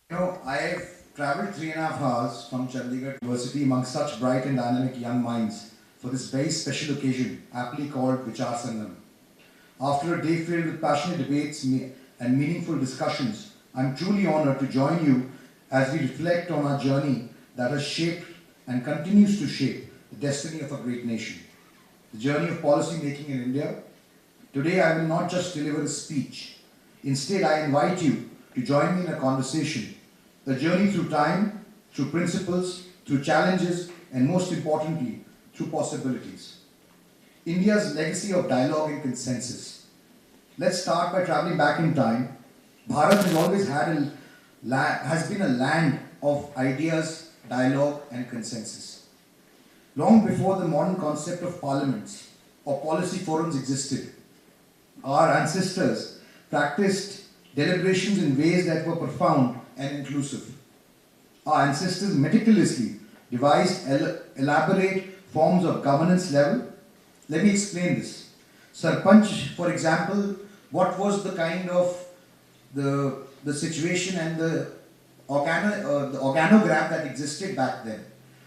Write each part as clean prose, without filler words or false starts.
I've traveled 3.5 hours from Chandigarh University among such bright and dynamic young minds for this very special occasion, aptly called Vichar Sangam. After a day filled with passionate debates and meaningful discussions, I'm truly honored to join you as we reflect on our journey that has shaped and continues to shape the destiny of a great nation. The journey of policy making in India. Today, I will not just deliver a speech. Instead, I invite you to join me in a conversation, a journey through time, through principles, through challenges, and most importantly, through possibilities. India's legacy of dialogue and consensus. Let's start by traveling back in time. Bharat has always has been a land of ideas, dialogue, and consensus. Long before the modern concept of parliaments or policy forums existed, our ancestors practiced deliberations in ways that were profound and inclusive. Our ancestors meticulously devised elaborate forms of governance level. Let me explain this. Sarpanch, for example, what was the kind of the situation and the organogram that existed back then.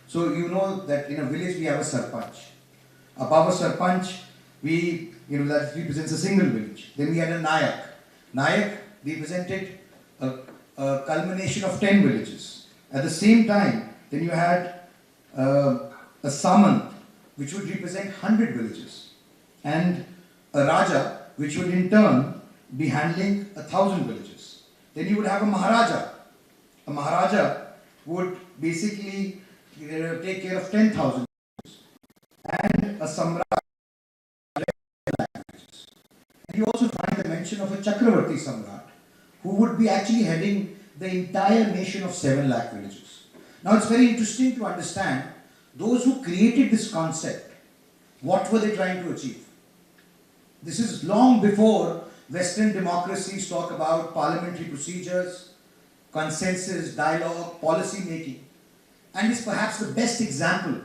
So you know that in a village we have a sarpanch. Above a sarpanch, that represents a single village. Then we had a nayak. Nayak represented a culmination of 10 villages. At the same time, then you had a samant, which would represent 100 villages, and a raja, which would in turn be handling 1,000 villages. Then you would have a maharaja. A maharaja would basically take care of 10,000 and a samrat. And you also find the mention of a Chakravarti Samrat, who would be actually heading the entire nation of 7 lakh villages. Now it's very interesting to understand those who created this concept, what were they trying to achieve? This is long before Western democracies talk about parliamentary procedures, consensus, dialogue, policy making, and is perhaps the best example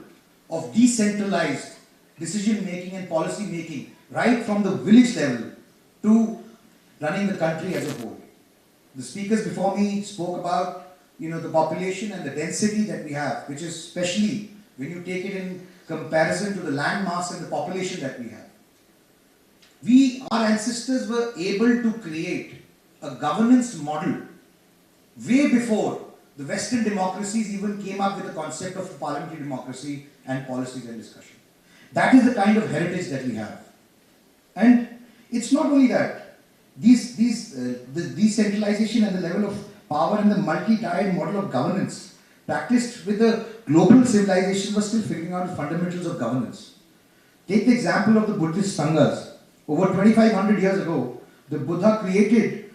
of decentralized decision making and policy making right from the village level to running the country as a whole. The speakers before me spoke about the population and the density that we have, which is especially when you take it in comparison to the land mass and the population that we have. Our ancestors were able to create a governance model way before the Western democracies even came up with the concept of parliamentary democracy and policies and discussion. That is the kind of heritage that we have. And it's not only that. The decentralization and the level of power and the multi-tiered model of governance practiced with the global civilization was still figuring out the fundamentals of governance. Take the example of the Buddhist Sanghas. Over 2,500 years ago, the Buddha created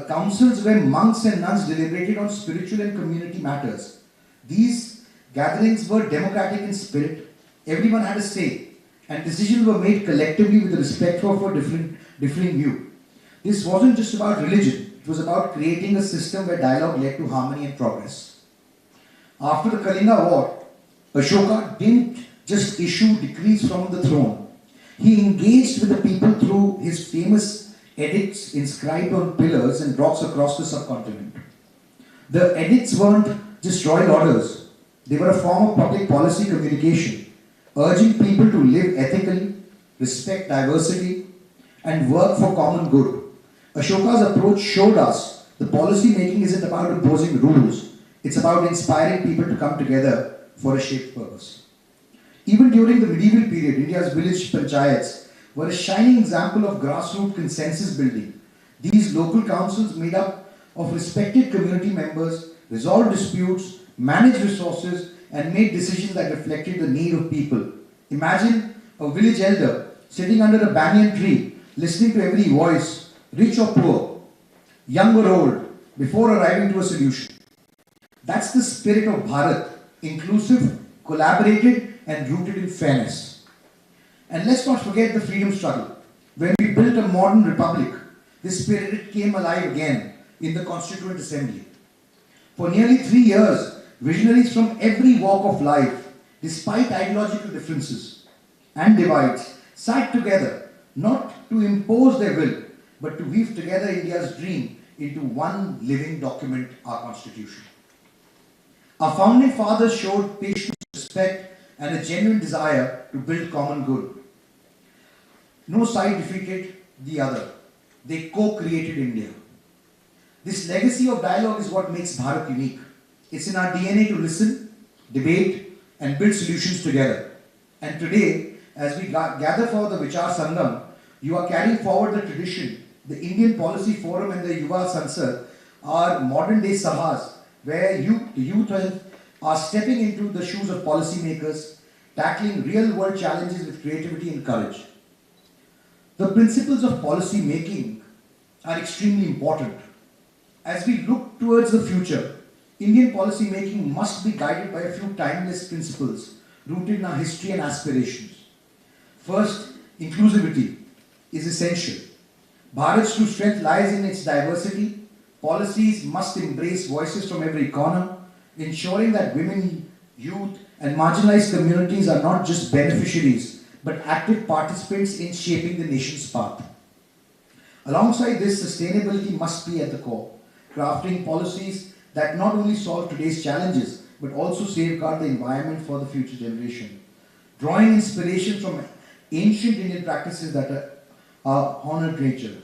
councils where monks and nuns deliberated on spiritual and community matters. These gatherings were democratic in spirit. Everyone had a say, and decisions were made collectively with respect for different view. This wasn't just about religion, it was about creating a system where dialogue led to harmony and progress. After the Kalinga War, Ashoka didn't just issue decrees from the throne. He engaged with the people through his famous edicts inscribed on pillars and rocks across the subcontinent. The edicts weren't just royal orders, they were a form of public policy communication, urging people to live ethically, respect diversity, and work for common good. Ashoka's approach showed us the policy making isn't about imposing rules, it's about inspiring people to come together for a shared purpose. Even during the medieval period, India's village panchayats were a shining example of grassroots consensus building. These local councils made up of respected community members, resolved disputes, managed resources, and made decisions that reflected the need of people. Imagine a village elder sitting under a banyan tree, listening to every voice, rich or poor, young or old, before arriving to a solution. That's the spirit of Bharat, inclusive, collaborated, and rooted in fairness. And let's not forget the freedom struggle. When we built a modern republic, this spirit came alive again in the Constituent Assembly. For nearly 3 years, visionaries from every walk of life, despite ideological differences and divides, sat together, not to impose their will, but to weave together India's dream into one living document, our Constitution. Our founding fathers showed patience, respect, and a genuine desire to build common good. No side defeated the other. They co-created India. This legacy of dialogue is what makes Bharat unique. It's in our DNA to listen, debate, and build solutions together. And today, as we gather for the Vichar Sangam, you are carrying forward the tradition. The Indian Policy Forum and the Yuva Sansad are modern day sabhas where youth are stepping into the shoes of policymakers, tackling real world challenges with creativity and courage. The principles of policy making are extremely important. As we look towards the future, Indian policy making must be guided by a few timeless principles rooted in our history and aspirations. First, inclusivity is essential. Bharat's true strength lies in its diversity. Policies must embrace voices from every corner, ensuring that women, youth, and marginalized communities are not just beneficiaries, but active participants in shaping the nation's path. Alongside this, sustainability must be at the core, crafting policies that not only solve today's challenges, but also safeguard the environment for the future generation. Drawing inspiration from ancient Indian practices that honor nature.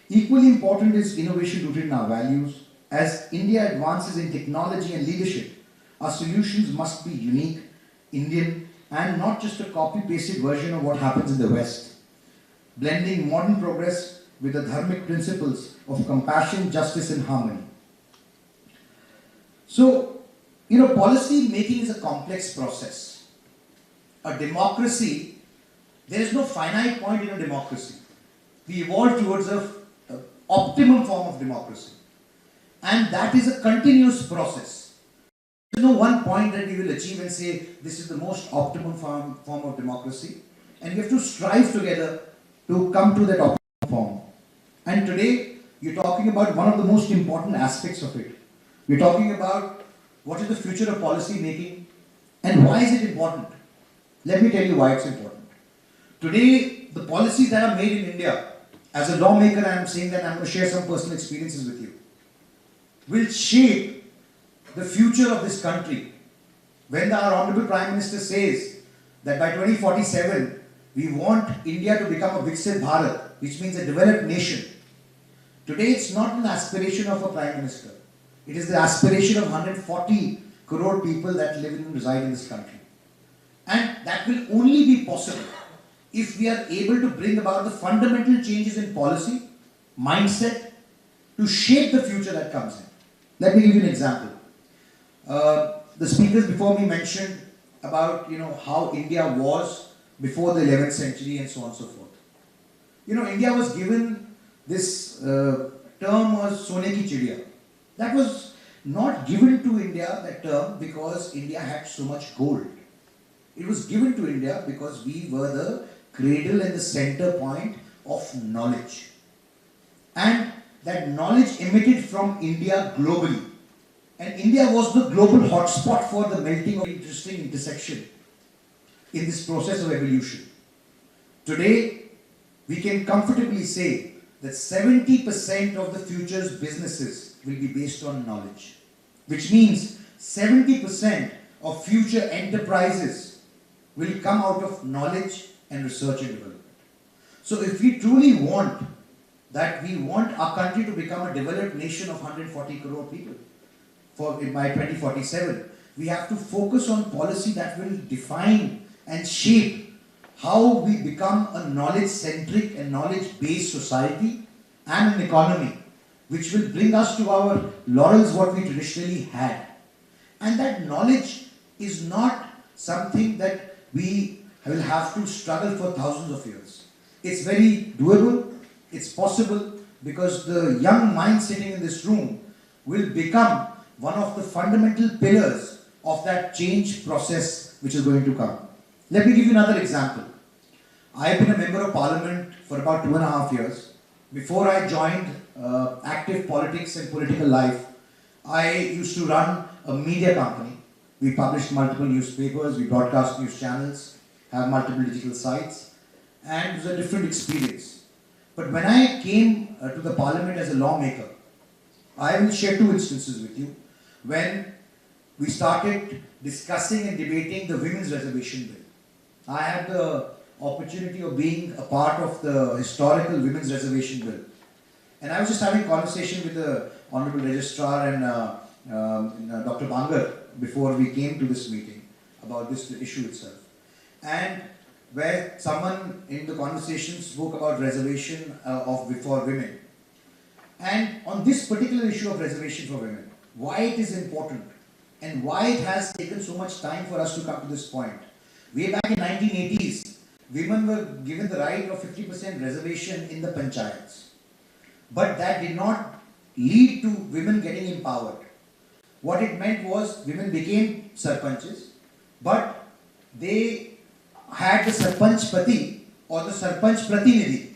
Equally important is innovation rooted in our values. As India advances in technology and leadership, our solutions must be unique, Indian, and not just a copy-pasted version of what happens in the West. Blending modern progress with the dharmic principles of compassion, justice, and harmony. So, policy making is a complex process. A democracy, there is no finite point in a democracy. We evolve towards an optimum form of democracy. And that is a continuous process. There is no one point that we will achieve and say, this is the most optimum form of democracy. And we have to strive together to come to that optimum form. And today, you're talking about one of the most important aspects of it. We're talking about what is the future of policy making and why is it important. Let me tell you why it's important. Today, the policies that are made in India, as a lawmaker, I am saying that I'm going to share some personal experiences with you, will shape the future of this country. When our Honorable Prime Minister says that by 2047, we want India to become a Viksit Bharat, which means a developed nation. Today, it's not an aspiration of a Prime Minister. It is the aspiration of 140 crore people that live and reside in this country. And that will only be possible if we are able to bring about the fundamental changes in policy, mindset, to shape the future that comes in. Let me give you an example. The speakers before me mentioned about how India was before the 11th century and so on and so forth. India was given this term was Sone ki Chidiya. That was not given to India, that term, because India had so much gold. It was given to India because we were the cradle and the center point of knowledge. And that knowledge emitted from India globally. And India was the global hotspot for the melting of interesting intersection in this process of evolution. Today, we can comfortably say that 70% of the future's businesses will be based on knowledge, which means 70% of future enterprises will come out of knowledge and research and development. So if we truly want that, we want our country to become a developed nation of 140 crore people by 2047, we have to focus on policy that will define and shape how we become a knowledge-centric and knowledge-based society and an economy which will bring us to our laurels what we traditionally had. And that knowledge is not something that we will have to struggle for thousands of years. It's very doable, it's possible, because the young mind sitting in this room will become one of the fundamental pillars of that change process which is going to come. Let me give you another example. I have been a member of parliament for about 2.5 years. Before I joined active politics and political life, I used to run a media company. We published multiple newspapers, we broadcast news channels, have multiple digital sites, and it was a different experience. But when I came to the parliament as a lawmaker, I will share two instances with you. When we started discussing and debating the women's reservation bill, I had the opportunity of being a part of the historical women's reservation bill. And I was just having a conversation with the Honorable Registrar and Dr. Bangar before we came to this meeting about this issue itself. And where someone in the conversation spoke about reservation for women. And on this particular issue of reservation for women, why it is important and why it has taken so much time for us to come to this point. Way back in 1980s, women were given the right of 50% reservation in the panchayats. But that did not lead to women getting empowered. What it meant was women became sarpanches, but they had the sarpanch pati or the sarpanch pratinidhi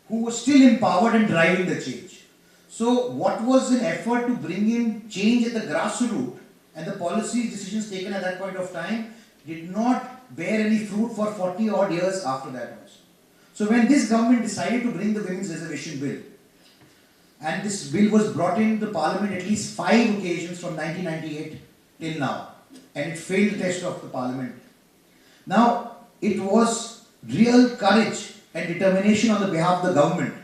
who was still empowered and driving the change. So what was an effort to bring in change at the grassroots, and the policy decisions taken at that point of time did not bear any fruit for 40 odd years after that also. So when this government decided to bring the women's reservation bill, and this bill was brought into Parliament at least 5 occasions from 1998 till now, and it failed the test of the Parliament. Now, it was real courage and determination on the behalf of the government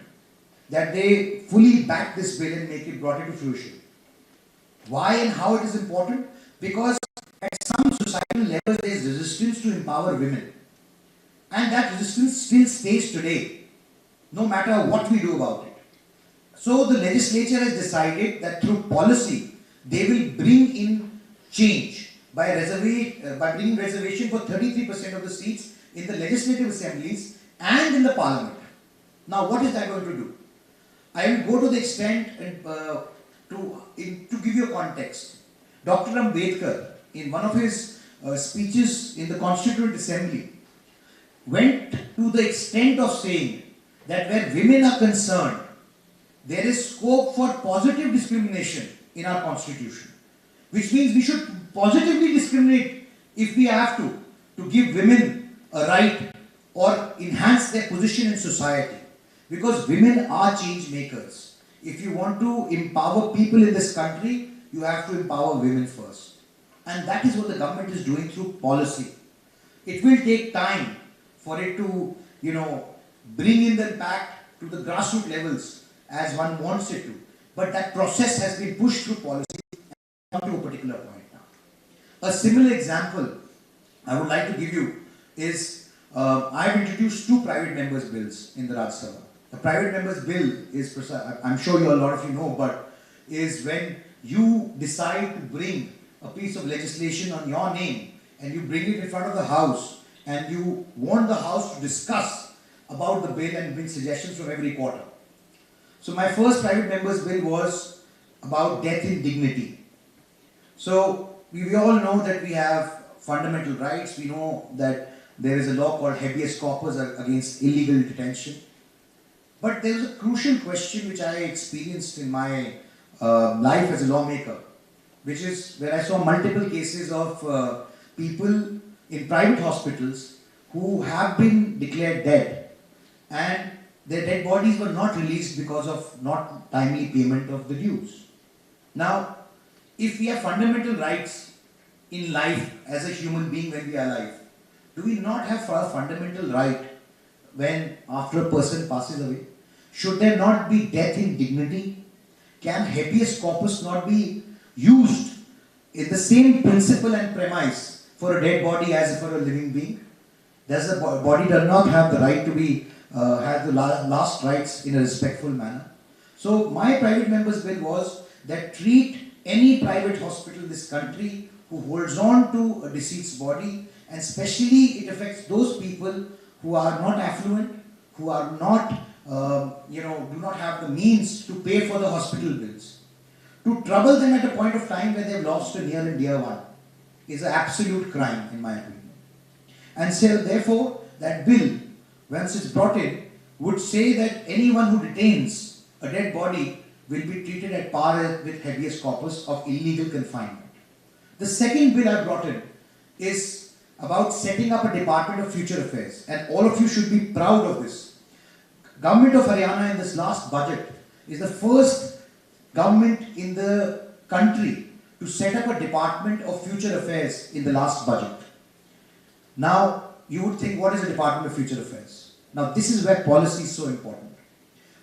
that they fully backed this bill and brought it to fruition. Why and how it is important? Because at some societal levels there is resistance to empower women. And that resistance still stays today, no matter what we do about it. So the legislature has decided that through policy, they will bring in change by bringing reservation for 33% of the seats in the legislative assemblies and in the parliament. Now what is that going to do? I will go to the extent and to give you a context. Dr. Ambedkar, in one of his speeches in the Constituent Assembly, went to the extent of saying that where women are concerned, there is scope for positive discrimination in our constitution, which means we should positively discriminate if we have to give women a right or enhance their position in society. Because women are change makers. If you want to empower people in this country, you have to empower women first. And that is what the government is doing through policy. It will take time for it to, bring in the impact to the grassroots levels as one wants it to. But that process has been pushed through policy and come to a particular point now. A similar example I would like to give you is, I have introduced 2 private members' bills in the Rajya Sabha. The private members' bill is, I'm sure a lot of you know, but is when you decide to bring a piece of legislation on your name and you bring it in front of the House and you want the House to discuss about the bill and bring suggestions from every quarter. So my first private members' bill was about death in dignity. So we all know that we have fundamental rights. We know that there is a law called habeas corpus against illegal detention. But there was a crucial question which I experienced in my life as a lawmaker, which is where I saw multiple cases of people in private hospitals who have been declared dead and their dead bodies were not released because of not timely payment of the dues. Now, if we have fundamental rights in life as a human being when we are alive, do we not have a fundamental right when after a person passes away? Should there not be death in dignity? Can habeas corpus not be used in the same principle and premise for a dead body as for a living being? Does the body does not have the right to be have the last rights in a respectful manner? So my private members' bill was that treat any private hospital in this country who holds on to a deceased body, and especially it affects those people who are not affluent, who are not do not have the means to pay for the hospital bills. To trouble them at a point of time where they have lost a near and dear one is an absolute crime, in my opinion. And so, therefore, that bill, once it's brought in, would say that anyone who detains a dead body will be treated at par with habeas corpus of illegal confinement. The second bill I brought in is about setting up a Department of Future Affairs, and all of you should be proud of this. Government of Haryana in this last budget is the first government in the country to set up a Department of Future Affairs in the last budget. Now, you would think, what is a Department of Future Affairs? Now, this is where policy is so important.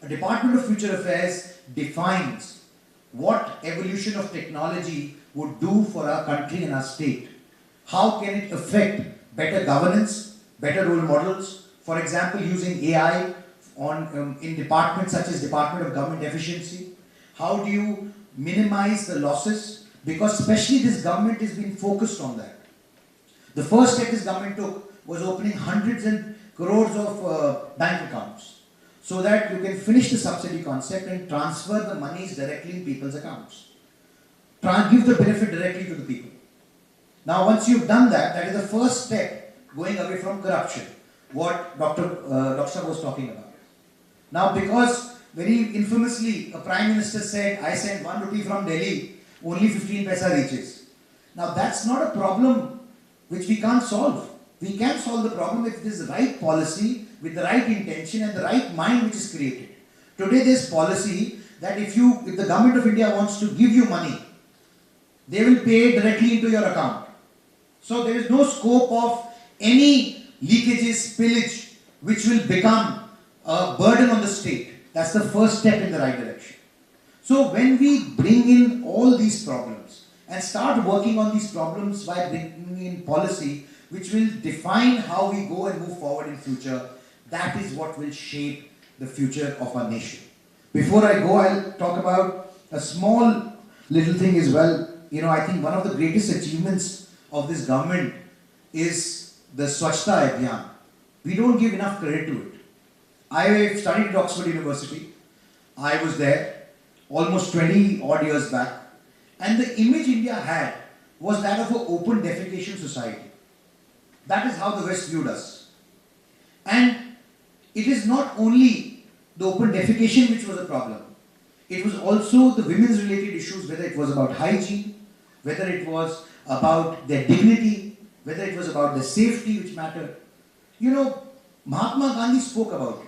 A Department of Future Affairs defines what evolution of technology would do for our country and our state. How can it affect better governance, better role models? For example, using AI in departments such as Department of Government Efficiency. How do you minimize the losses? Because especially this government has been focused on that. The first step this government took was opening hundreds and crores of bank accounts so that you can finish the subsidy concept and transfer the monies directly in people's accounts. Give the benefit directly to the people. Now, once you've done that, that is the first step going away from corruption, what Dr. was talking about. Now, because very infamously, a Prime Minister said, I sent 1 rupee from Delhi, only 15 paisa reaches. Now, that's not a problem which we can't solve. We can solve the problem if it is the right policy, with the right intention and the right mind which is created. Today, there's policy that if the government of India wants to give you money, they will pay directly into your account. So there is no scope of any leakages, spillage, which will become a burden on the state. That's the first step in the right direction. So when we bring in all these problems and start working on these problems by bringing in policy which will define how we go and move forward in future, that is what will shape the future of our nation. Before I go, I'll talk about a small little thing as well. I think one of the greatest achievements of this government is the Swachhta Abhiyan. We don't give enough credit to it. I studied at Oxford University. I was there almost 20 odd years back. And the image India had was that of an open defecation society. That is how the West viewed us. And it is not only the open defecation which was a problem. It was also the women's related issues, whether it was about hygiene, whether it was about their dignity, whether it was about their safety which mattered. Mahatma Gandhi spoke about it.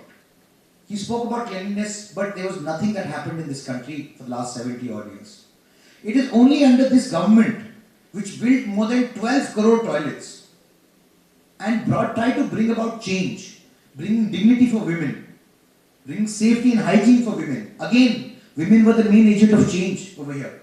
He spoke about cleanliness, but there was nothing that happened in this country for the last 70 odd years. It is only under this government which built more than 12 crore toilets and tried to bring about change, bring dignity for women, bring safety and hygiene for women. Again, women were the main agent of change over here.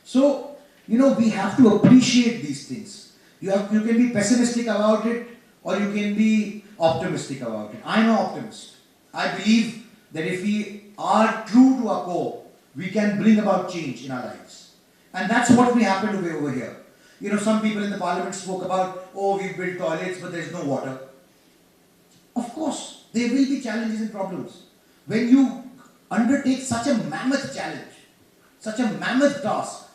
So, we have to appreciate these things. You can be pessimistic about it or you can be optimistic about it. I'm an optimist. I believe that if we are true to our core, we can bring about change in our lives. And that's what we happen to be over here. Some people in the parliament spoke about, we've built toilets, but there's no water. Of course, there will be challenges and problems. When you undertake such a mammoth challenge, such a mammoth task,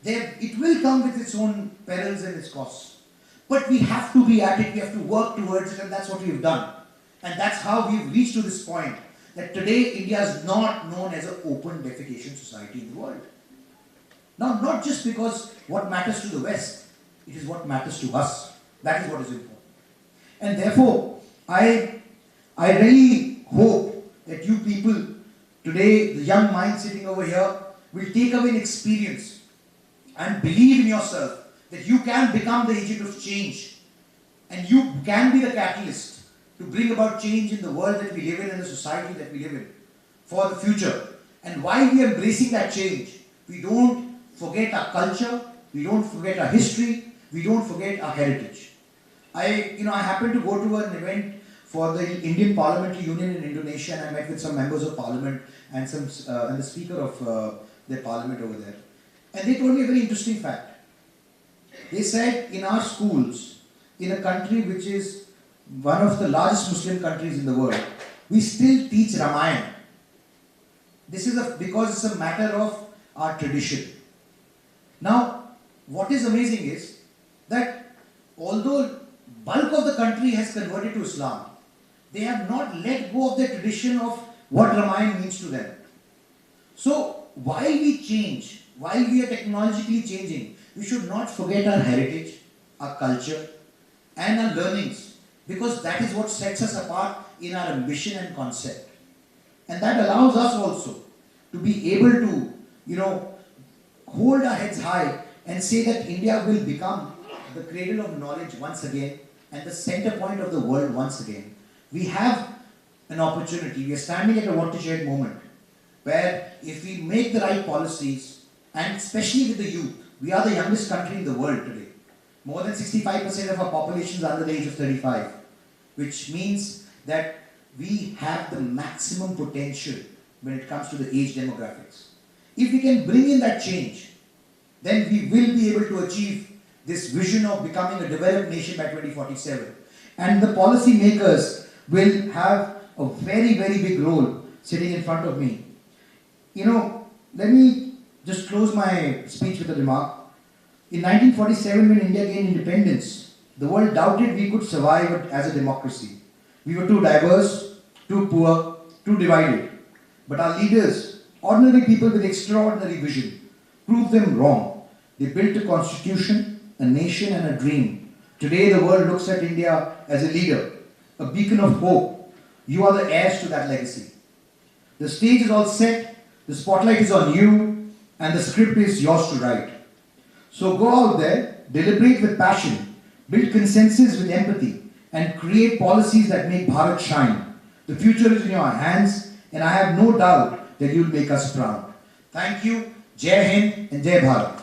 it will come with its own perils and its costs. But we have to be at it, we have to work towards it, and that's what we've done. And that's how we've reached to this point, that today India is not known as an open defecation society in the world. Now, not just because what matters to the West, it is what matters to us. That is what is important. And therefore, I really hope that you people today, the young minds sitting over here, will take away an experience and believe in yourself that you can become the agent of change and you can be the catalyst to bring about change in the world that we live in and the society that we live in for the future. And while we are embracing that change, we don't forget our culture, we don't forget our history, we don't forget our heritage. I happened to go to an event for the Indian Parliamentary Union in Indonesia, and I met with some members of parliament and the speaker of their parliament over there. And they told me a very interesting fact. They said in our schools, in a country which is one of the largest Muslim countries in the world, we still teach Ramayana. This is because it's a matter of our tradition. Now, what is amazing is that although bulk of the country has converted to Islam, they have not let go of their tradition of what Ramayana means to them. So, while we change, while we are technologically changing, we should not forget our heritage, our culture, and our learnings, because that is what sets us apart in our ambition and concept. And that allows us also to be able to you know, hold our heads high and say that India will become the cradle of knowledge once again and the center point of the world once again. We have an opportunity. We are standing at a watershed moment where if we make the right policies, and especially with the youth, we are the youngest country in the world today. More than 65% of our population is under the age of 35, which means that we have the maximum potential when it comes to the age demographics. If we can bring in that change, then we will be able to achieve this vision of becoming a developed nation by 2047. And the policy makers will have a very, very big role sitting in front of me. You know, let me just close my speech with a remark. In 1947, when India gained independence, the world doubted we could survive as a democracy. We were too diverse, too poor, too divided. But our leaders, ordinary people with extraordinary vision, proved them wrong. They built a constitution, a nation and a dream. Today the world looks at India as a leader, a beacon of hope. You are the heirs to that legacy. The stage is all set, the spotlight is on you, and the script is yours to write. So go out there, deliberate with passion, build consensus with empathy, and create policies that make Bharat shine. The future is in your hands, and I have no doubt that you'll make us proud. Thank you. Jai Hind and Jai Bharat.